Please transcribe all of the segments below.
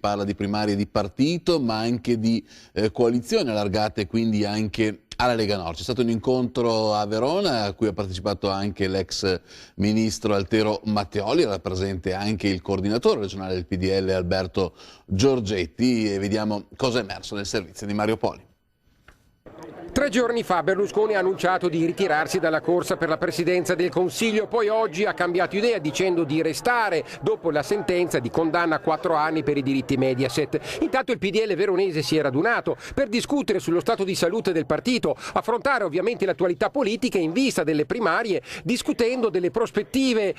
parla di primarie di partito, ma anche di coalizioni allargate, quindi anche alla Lega Nord. C'è stato un incontro a Verona a cui ha partecipato anche l'ex ministro Altero Matteoli, era presente anche il coordinatore regionale del PDL Alberto Giorgetti, e vediamo cosa è emerso nel servizio di Mario Poli. 3 giorni fa Berlusconi ha annunciato di ritirarsi dalla corsa per la presidenza del Consiglio, poi oggi ha cambiato idea dicendo di restare dopo la sentenza di condanna a 4 anni per i diritti Mediaset. Intanto il PDL veronese si è radunato per discutere sullo stato di salute del partito, affrontare ovviamente l'attualità politica in vista delle primarie, discutendo delle prospettive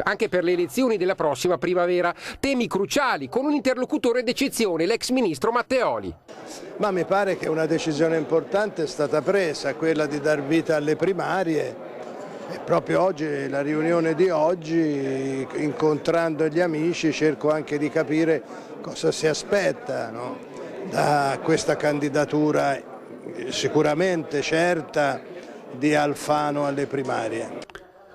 anche per le elezioni della prossima primavera. Temi cruciali con un interlocutore d'eccezione, l'ex ministro Matteoli. Ma mi pare che una decisione importante è stata presa, quella di dar vita alle primarie, e proprio oggi, la riunione di oggi, incontrando gli amici, cerco anche di capire cosa si aspetta, no, da questa candidatura sicuramente certa di Alfano alle primarie.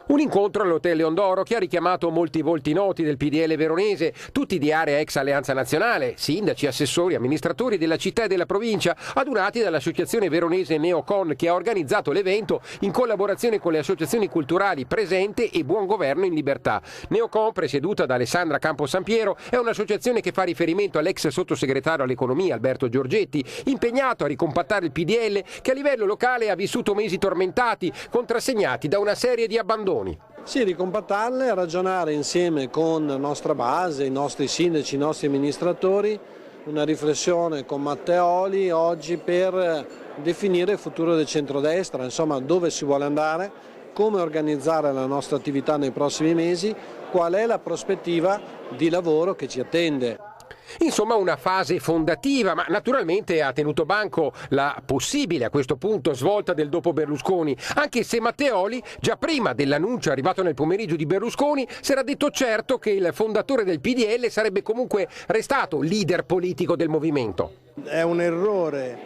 Un incontro all'Hotel Leon d'Oro che ha richiamato molti volti noti del PDL veronese, tutti di area ex Alleanza Nazionale, sindaci, assessori, amministratori della città e della provincia, adunati dall'associazione veronese Neocon, che ha organizzato l'evento in collaborazione con le associazioni culturali Presente e Buon Governo in Libertà. Neocon, presieduta da Alessandra Camposampiero, è un'associazione che fa riferimento all'ex sottosegretario all'economia Alberto Giorgetti, impegnato a ricompattare il PDL che a livello locale ha vissuto mesi tormentati, contrassegnati da una serie di abbandoni. Sì, ricompattarle, ragionare insieme con la nostra base, i nostri sindaci, i nostri amministratori, una riflessione con Matteoli oggi per definire il futuro del centrodestra, insomma dove si vuole andare, come organizzare la nostra attività nei prossimi mesi, qual è la prospettiva di lavoro che ci attende. Insomma una fase fondativa, ma naturalmente ha tenuto banco la possibile a questo punto svolta del dopo Berlusconi, anche se Matteoli già prima dell'annuncio arrivato nel pomeriggio di Berlusconi si era detto certo che il fondatore del PDL sarebbe comunque restato leader politico del movimento. È un errore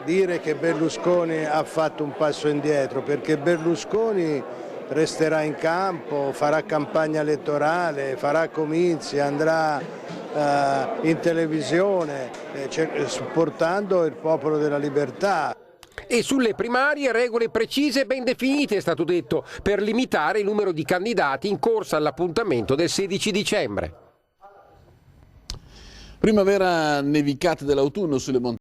dire che Berlusconi ha fatto un passo indietro, perché Berlusconi resterà in campo, farà campagna elettorale, farà comizi, andrà in televisione supportando il Popolo della Libertà. E sulle primarie regole precise e ben definite, è stato detto, per limitare il numero di candidati in corsa all'appuntamento del 16 dicembre. Primavera nevicata dell'autunno sulle montagne.